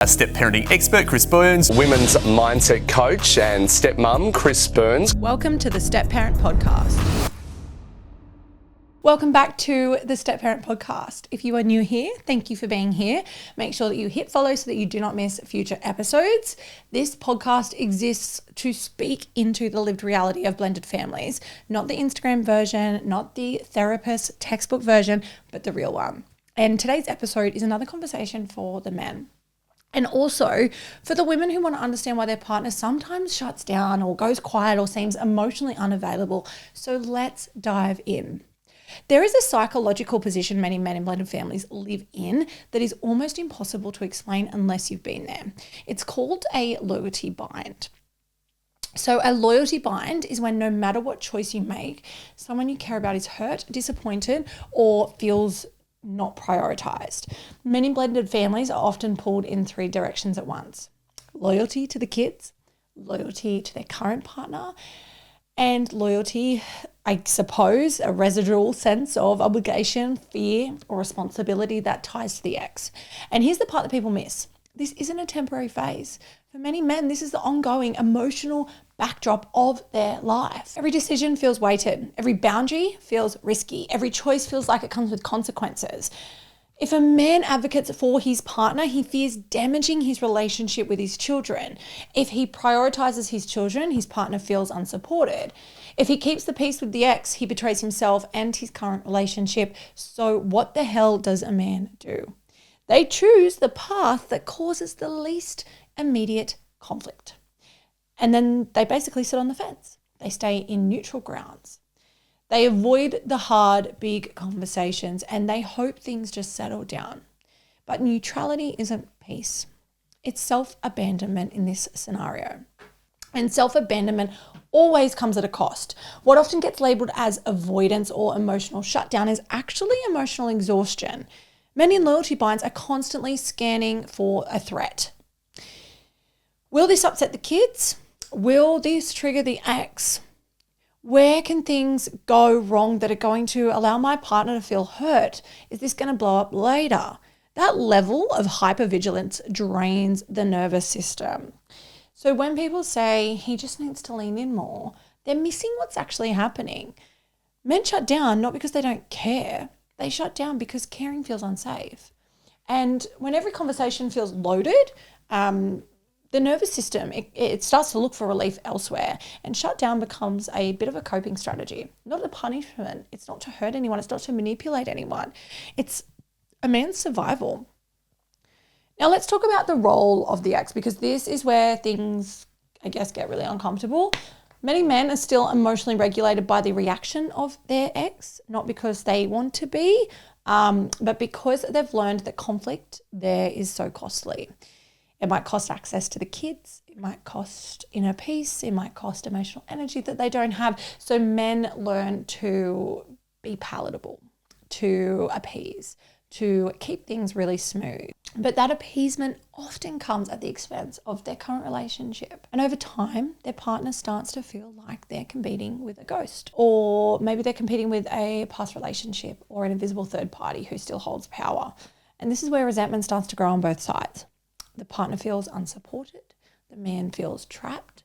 A step parenting expert, Chris Burns. Women's mindset coach and stepmom, Chris Burns. Welcome to the Step Parent Podcast. Welcome back to the Step Parent Podcast. If you are new here, thank you for being here. Make sure that you hit follow so that you do not miss future episodes. This podcast exists to speak into the lived reality of blended families, not the Instagram version, not the therapist textbook version, but the real one. And today's episode is another conversation for the men. And also for the women who want to understand why their partner sometimes shuts down or goes quiet or seems emotionally unavailable. So let's dive in. There is a psychological position many men in blended families live in that is almost impossible to explain unless you've been there. It's called a loyalty bind. So a loyalty bind is when no matter what choice you make, someone you care about is hurt, disappointed, or feels not prioritized. Many blended families are often pulled in three directions at once. Loyalty to the kids, loyalty to their current partner, and loyalty, I suppose, a residual sense of obligation, fear, or responsibility that ties to the ex. And here's the part that people miss. This isn't a temporary phase. For many men, this is the ongoing emotional backdrop of their life. Every decision feels weighted. Every boundary feels risky. Every choice feels like it comes with consequences. If a man advocates for his partner, he fears damaging his relationship with his children. If he prioritizes his children, his partner feels unsupported. If he keeps the peace with the ex, he betrays himself and his current relationship. So what the hell does a man do? They choose the path that causes the least immediate conflict. And then they basically sit on the fence. They stay in neutral grounds. They avoid the hard, big conversations and they hope things just settle down. But neutrality isn't peace. It's self-abandonment in this scenario. And self-abandonment always comes at a cost. What often gets labeled as avoidance or emotional shutdown is actually emotional exhaustion. Men in loyalty binds are constantly scanning for a threat. Will this upset the kids? Will this trigger the ex? Where can things go wrong that are going to allow my partner to feel hurt? Is this going to blow up later? That level of hypervigilance drains the nervous system. So when people say he just needs to lean in more, they're missing what's actually happening. Men shut down not because they don't care. They shut down because caring feels unsafe. And when every conversation feels loaded, the nervous system, it starts to look for relief elsewhere, and shutdown becomes a bit of a coping strategy, not a punishment. It's not to hurt anyone. It's not to manipulate anyone. It's a man's survival. Now let's talk about the role of the ex, because this is where things, I guess, get really uncomfortable. Many men are still emotionally regulated by the reaction of their ex, not because they want to be, but because they've learned that conflict there is so costly. It might cost access to the kids. It might cost inner peace. It might cost emotional energy that they don't have. So men learn to be palatable, to appease, to keep things really smooth. But that appeasement often comes at the expense of their current relationship. And over time, their partner starts to feel like they're competing with a ghost. Or maybe they're competing with a past relationship or an invisible third party who still holds power. And this is where resentment starts to grow on both sides. The partner feels unsupported. The man feels trapped.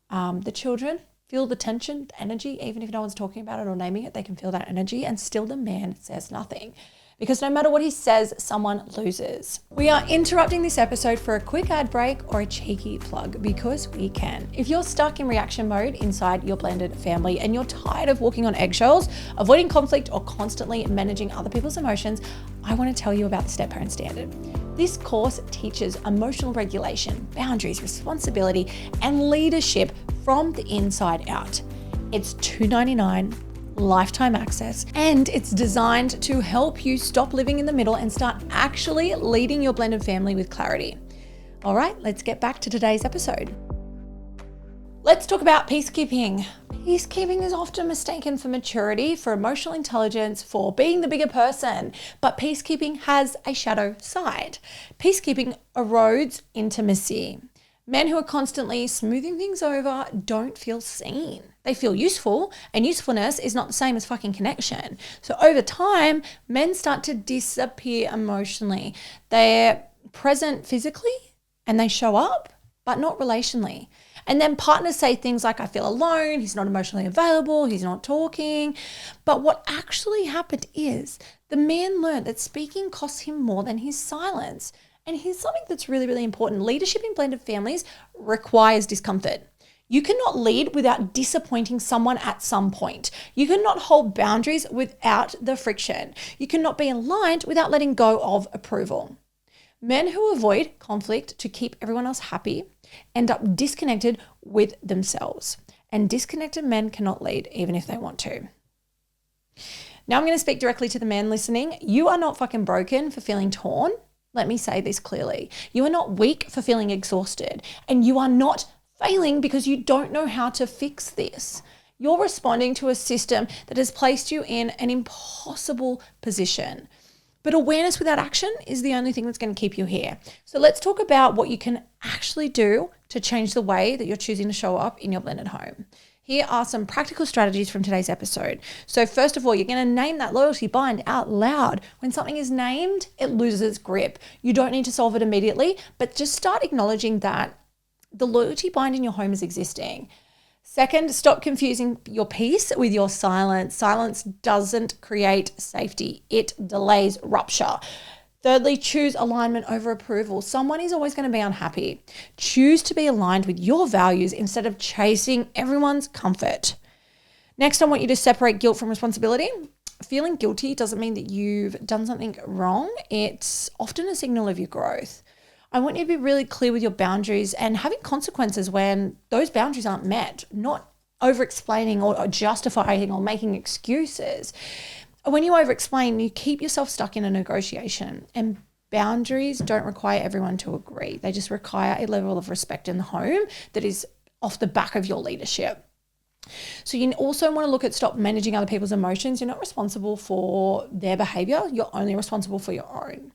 The children feel the tension, the energy, even if no one's talking about it or naming it, they can feel that energy, and still the man says nothing. Because no matter what he says, someone loses. We are interrupting this episode for a quick ad break or a cheeky plug because we can. If you're stuck in reaction mode inside your blended family and you're tired of walking on eggshells, avoiding conflict, or constantly managing other people's emotions, I want to tell you about the Step Parent Standard. This course teaches emotional regulation, boundaries, responsibility, and leadership from the inside out. It's $299. Lifetime access, and it's designed to help you stop living in the middle and start actually leading your blended family with clarity. All right, let's get back to today's episode. Let's talk about peacekeeping. Peacekeeping is often mistaken for maturity, for emotional intelligence, for being the bigger person, but peacekeeping has a shadow side. Peacekeeping erodes intimacy. Men who are constantly smoothing things over don't feel seen. They feel useful, and usefulness is not the same as fucking connection. So over time, men start to disappear emotionally. They're present physically, and they show up, but not relationally. And then partners say things like, I feel alone, he's not emotionally available, he's not talking. But what actually happened is the man learned that speaking costs him more than his silence. And here's something that's really, really important. Leadership in blended families requires discomfort. You cannot lead without disappointing someone at some point. You cannot hold boundaries without the friction. You cannot be aligned without letting go of approval. Men who avoid conflict to keep everyone else happy end up disconnected with themselves. And disconnected men cannot lead even if they want to. Now I'm going to speak directly to the men listening. You are not fucking broken for feeling torn. Let me say this clearly. You are not weak for feeling exhausted. And you are not failing because you don't know how to fix this. You're responding to a system that has placed you in an impossible position. But awareness without action is the only thing that's going to keep you here. So let's talk about what you can actually do to change the way that you're choosing to show up in your blended home. Here are some practical strategies from today's episode. So first of all, you're going to name that loyalty bind out loud. When something is named, it loses its grip. You don't need to solve it immediately, but just start acknowledging that the loyalty bind in your home is existing. Second, stop confusing your peace with your silence. Silence doesn't create safety. It delays rupture. Thirdly, choose alignment over approval. Someone is always going to be unhappy. Choose to be aligned with your values instead of chasing everyone's comfort. Next, I want you to separate guilt from responsibility. Feeling guilty doesn't mean that you've done something wrong. It's often a signal of your growth. I want you to be really clear with your boundaries and having consequences when those boundaries aren't met, not over-explaining or justifying or making excuses. When you over-explain, you keep yourself stuck in a negotiation, and boundaries don't require everyone to agree. They just require a level of respect in the home that is off the back of your leadership. So you also want to look at stop managing other people's emotions. You're not responsible for their behavior. You're only responsible for your own.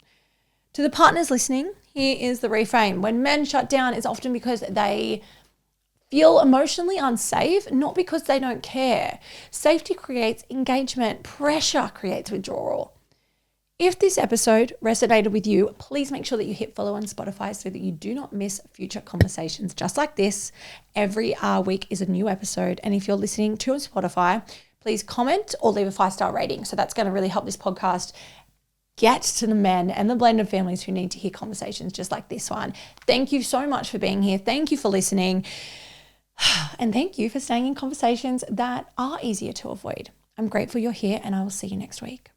To the partners listening, here is the reframe. When men shut down, it's often because they feel emotionally unsafe, not because they don't care. Safety creates engagement. Pressure creates withdrawal. If this episode resonated with you, please make sure that you hit follow on Spotify so that you do not miss future conversations just like this. Every week is a new episode. And if you're listening to on Spotify, please comment or leave a 5-star rating. So that's going to really help this podcast get to the men and the blended families who need to hear conversations just like this one. Thank you so much for being here. Thank you for listening. And thank you for staying in conversations that are easier to avoid. I'm grateful you're here, and I will see you next week.